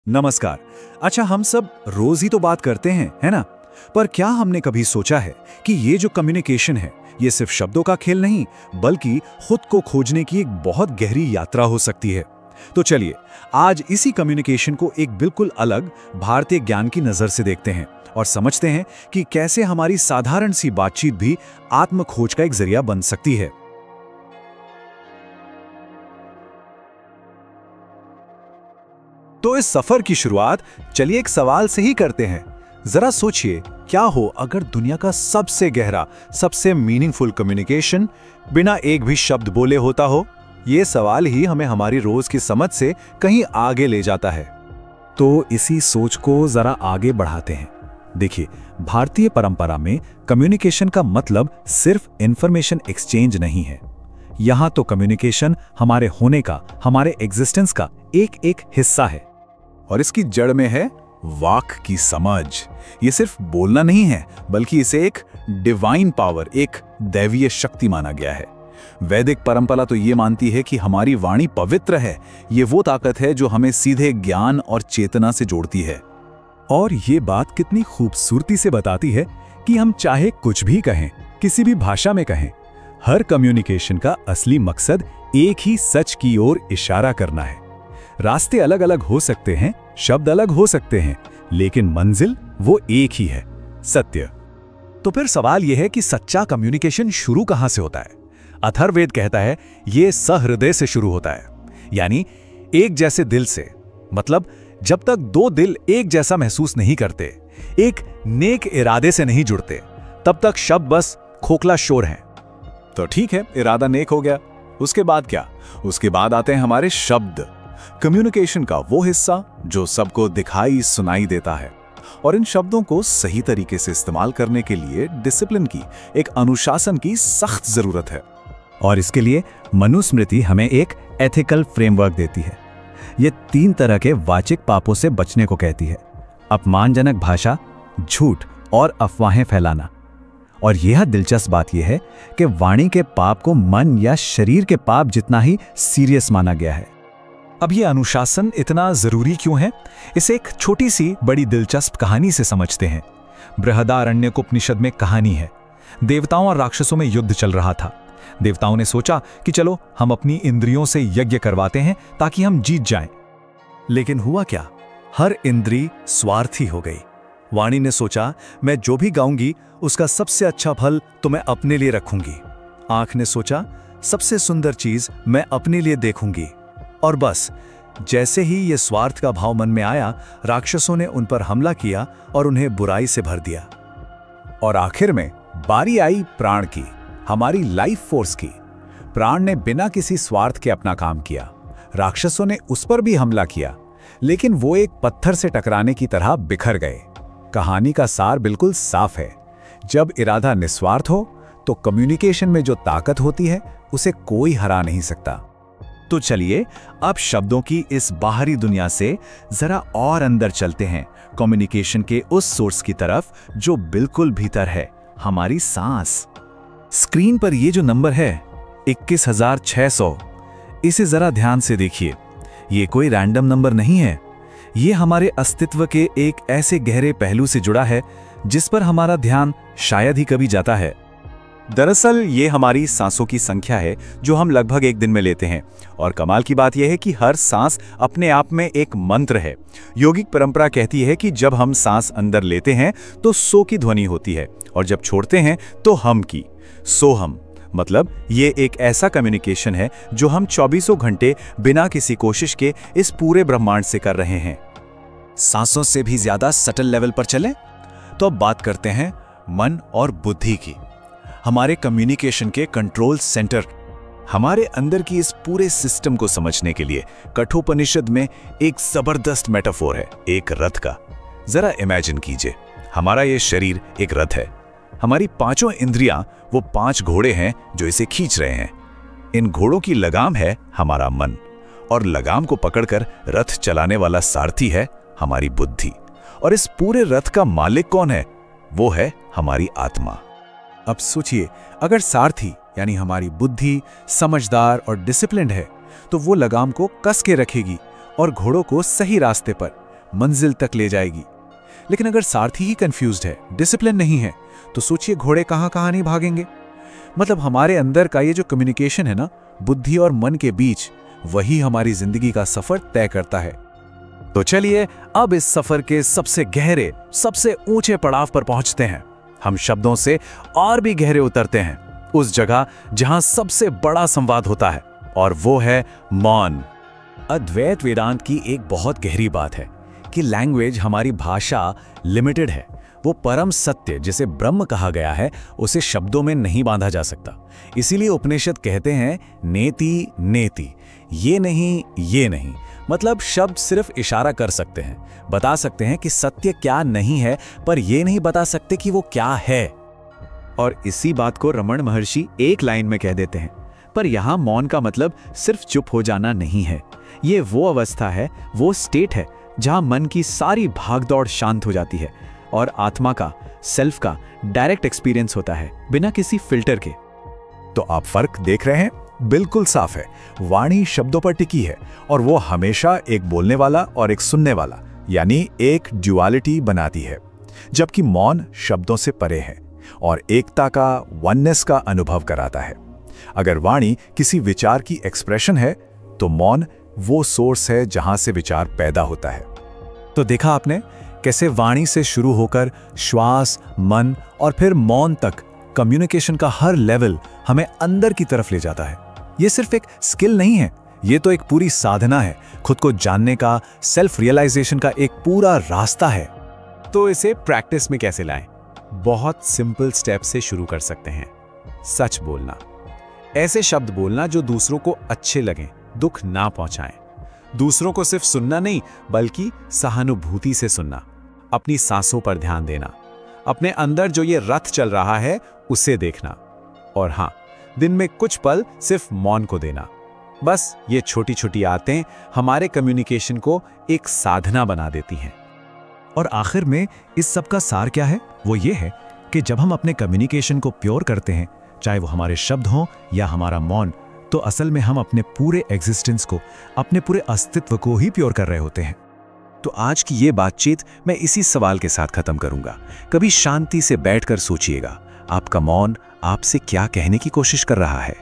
नमस्कार। अच्छा, हम सब रोज ही तो बात करते हैं, है ना? पर क्या हमने कभी सोचा है कि ये जो कम्युनिकेशन है, ये सिर्फ शब्दों का खेल नहीं, बल्कि खुद को खोजने की एक बहुत गहरी यात्रा हो सकती है। तो चलिए, आज इसी कम्युनिकेशन को एक बिल्कुल अलग भारतीय ज्ञान की नजर से देखते हैं और समझते हैं कि कैसे हमारी साधारण सी बातचीत भी आत्म खोज का एक जरिया बन सकती है। तो इस सफर की शुरुआत चलिए एक सवाल से ही करते हैं। जरा सोचिए, क्या हो अगर दुनिया का सबसे गहरा, सबसे मीनिंगफुल कम्युनिकेशन बिना एक भी शब्द बोले होता हो? ये सवाल ही हमें हमारी रोज की समझ से कहीं आगे ले जाता है। तो इसी सोच को जरा आगे बढ़ाते हैं। देखिए, भारतीय परंपरा में कम्युनिकेशन का मतलब सिर्फ इंफॉर्मेशन एक्सचेंज नहीं है। यहां तो कम्युनिकेशन हमारे होने का, हमारे एग्जिस्टेंस का एक एक हिस्सा है। और इसकी जड़ में है वाक की समझ। ये सिर्फ बोलना नहीं है, बल्कि इसे एक डिवाइन पावर, एक दैवीय शक्ति माना गया है। वैदिक परंपरा तो ये मानती है कि हमारी वाणी पवित्र है। ये वो ताकत है जो हमें सीधे ज्ञान और चेतना से जोड़ती है। और ये बात कितनी खूबसूरती से बताती है कि हम चाहे कुछ भी कहें, किसी भी भाषा में कहें, हर कम्युनिकेशन का असली मकसद एक ही सच की ओर इशारा करना है। रास्ते अलग अलग हो सकते हैं, शब्द अलग हो सकते हैं, लेकिन मंजिल वो एक ही है, सत्य। तो फिर सवाल यह है कि सच्चा कम्युनिकेशन शुरू कहां से होता है? अथर्ववेद कहता है ये सहृदय से शुरू होता है, यानी एक जैसे दिल से। मतलब जब तक दो दिल एक जैसा महसूस नहीं करते, एक नेक इरादे से नहीं जुड़ते, तब तक शब्द बस खोखला शोर हैं। तो ठीक है, इरादा नेक हो गया, उसके बाद क्या? उसके बाद आते हैं हमारे शब्द, कम्युनिकेशन का वो हिस्सा जो सबको दिखाई सुनाई देता है। और इन शब्दों को सही तरीके से इस्तेमाल करने के लिए डिसिप्लिन की, एक अनुशासन की सख्त जरूरत है। और इसके लिए मनुस्मृति हमें एक एथिकल फ्रेमवर्क देती है। ये 3 तरह के वाचिक पापों से बचने को कहती है: अपमानजनक भाषा, झूठ और अफवाहें फैलाना। और यह दिलचस्प बात यह है कि वाणी के पाप को मन या शरीर के पाप जितना ही सीरियस माना गया है। अब ये अनुशासन इतना जरूरी क्यों है? इसे एक छोटी सी बड़ी दिलचस्प कहानी से समझते हैं। बृहदारण्यकोपनिषद में कहानी है, देवताओं और राक्षसों में युद्ध चल रहा था। देवताओं ने सोचा कि चलो हम अपनी इंद्रियों से यज्ञ करवाते हैं ताकि हम जीत जाएं। लेकिन हुआ क्या? हर इंद्री स्वार्थी हो गई। वाणी ने सोचा, मैं जो भी गाऊंगी उसका सबसे अच्छा फल तो मैं अपने लिए रखूंगी। आंख ने सोचा, सबसे सुंदर चीज मैं अपने लिए देखूंगी। और बस जैसे ही ये स्वार्थ का भाव मन में आया, राक्षसों ने उन पर हमला किया और उन्हें बुराई से भर दिया। और आखिर में बारी आई प्राण की, हमारी लाइफ फोर्स की। प्राण ने बिना किसी स्वार्थ के अपना काम किया। राक्षसों ने उस पर भी हमला किया, लेकिन वो एक पत्थर से टकराने की तरह बिखर गए। कहानी का सार बिल्कुल साफ है। जब इरादा निस्वार्थ हो तो कम्युनिकेशन में जो ताकत होती है उसे कोई हरा नहीं सकता। तो चलिए अब शब्दों की इस बाहरी दुनिया से जरा और अंदर चलते हैं, कम्युनिकेशन के उस सोर्स की तरफ जो बिल्कुल भीतर है, हमारी सांस। स्क्रीन पर ये जो नंबर है 21,600, इसे जरा ध्यान से देखिए। ये कोई रैंडम नंबर नहीं है। ये हमारे अस्तित्व के एक ऐसे गहरे पहलू से जुड़ा है जिस पर हमारा ध्यान शायद ही कभी जाता है। दरअसल ये हमारी सांसों की संख्या है जो हम लगभग एक दिन में लेते हैं। और कमाल की बात यह है कि हर सांस अपने आप में एक मंत्र है। योगिक परंपरा कहती है कि जब हम सांस अंदर लेते हैं तो सो की ध्वनि होती है, और जब छोड़ते हैं तो हम की, सोहम। मतलब ये एक ऐसा कम्युनिकेशन है जो हम 24 घंटे बिना किसी कोशिश के इस पूरे ब्रह्मांड से कर रहे हैं। सांसों से भी ज्यादा सटल लेवल पर चलें तो अब बात करते हैं मन और बुद्धि की। हमारे कम्युनिकेशन के कंट्रोल सेंटर। हमारे अंदर की इस पूरे सिस्टम को समझने के लिए कठोपनिषद में एक जबरदस्त मेटाफोर है, एक रथ का। जरा इमेजिन कीजिए, हमारा ये शरीर एक रथ है। हमारी 5 इंद्रियां वो 5 घोड़े हैं जो इसे खींच रहे हैं। इन घोड़ों की लगाम है हमारा मन, और लगाम को पकड़कर रथ चलाने वाला सारथी है हमारी बुद्धि। और इस पूरे रथ का मालिक कौन है? वो है हमारी आत्मा। अब सोचिए, अगर सारथी यानी हमारी बुद्धि समझदार और डिसिप्लिन्ड है तो वो लगाम को कस के रखेगी और घोड़ों को सही रास्ते पर, मंजिल तक ले जाएगी। लेकिन अगर सारथी ही कंफ्यूज्ड है, डिसिप्लिन नहीं है, तो सोचिए घोड़े कहां नहीं भागेंगे। मतलब हमारे अंदर का ये जो कम्युनिकेशन है ना, बुद्धि और मन के बीच, वही हमारी जिंदगी का सफर तय करता है। तो चलिए अब इस सफर के सबसे गहरे, सबसे ऊंचे पड़ाव पर पहुंचते हैं। हम शब्दों से और भी गहरे उतरते हैं, उस जगह जहां सबसे बड़ा संवाद होता है, और वो है मौन। अद्वैत वेदांत की एक बहुत गहरी बात है कि लैंग्वेज, हमारी भाषा लिमिटेड है। वो परम सत्य जिसे ब्रह्म कहा गया है, उसे शब्दों में नहीं बांधा जा सकता। इसीलिए उपनिषद कहते हैं नेति नेति, ये नहीं ये नहीं। मतलब शब्द सिर्फ इशारा कर सकते हैं, बता सकते हैं कि सत्य क्या नहीं है, पर ये नहीं बता सकते कि वो क्या है। और इसी बात को रमण महर्षि एक लाइन में कह देते हैं, पर यहां मौन का मतलब सिर्फ चुप हो जाना नहीं है। ये वो अवस्था है, वो स्टेट है जहां मन की सारी भागदौड़ शांत हो जाती है और आत्मा का, सेल्फ का डायरेक्ट एक्सपीरियंस होता है, बिना किसी फिल्टर के। तो आप फर्क देख रहे हैं? बिल्कुल साफ है। वाणी शब्दों पर टिकी है और वो हमेशा एक बोलने वाला और एक सुनने वाला, यानी एक ड्युअलिटी बनाती है, जबकि मौन शब्दों से परे है और एकता का, वननेस का अनुभव कराता है। अगर वाणी किसी विचार की एक्सप्रेशन है, तो मौन वो सोर्स है जहां से विचार पैदा होता है। तो देखा आपने कैसे वाणी से शुरू होकर श्वास, मन और फिर मौन तक कम्युनिकेशन का हर लेवल हमें अंदर की तरफ ले जाता है। ये सिर्फ एक स्किल नहीं है, ये तो एक पूरी साधना है, खुद को जानने का, सेल्फ रियलाइजेशन का एक पूरा रास्ता है। तो इसे प्रैक्टिस में कैसे लाएं? बहुत सिंपल स्टेप से शुरू कर सकते हैं। सच बोलना, ऐसे शब्द बोलना जो दूसरों को अच्छे लगें, दुख ना पहुंचाएं। दूसरों को सिर्फ सुनना नहीं, बल्कि सहानुभूति से सुनना। अपनी सांसों पर ध्यान देना, अपने अंदर जो ये रथ चल रहा है उसे देखना। और हाँ, दिन में कुछ पल सिर्फ मौन को देना। बस ये छोटी छोटी आदतें हमारे कम्युनिकेशन को एक साधना बना देती हैं। और आखिर में इस सब का सार क्या है? वो ये है कि जब हम अपने कम्युनिकेशन को प्योर करते हैं, चाहे वो हमारे शब्द हों या हमारा मौन, तो असल में हम अपने पूरे एग्जिस्टेंस को, अपने पूरे अस्तित्व को ही प्योर कर रहे होते हैं। तो आज की ये बातचीत मैं इसी सवाल के साथ खत्म करूंगा। कभी शांति से बैठकर सोचिएगा, आपका मौन आपसे क्या कहने की कोशिश कर रहा है।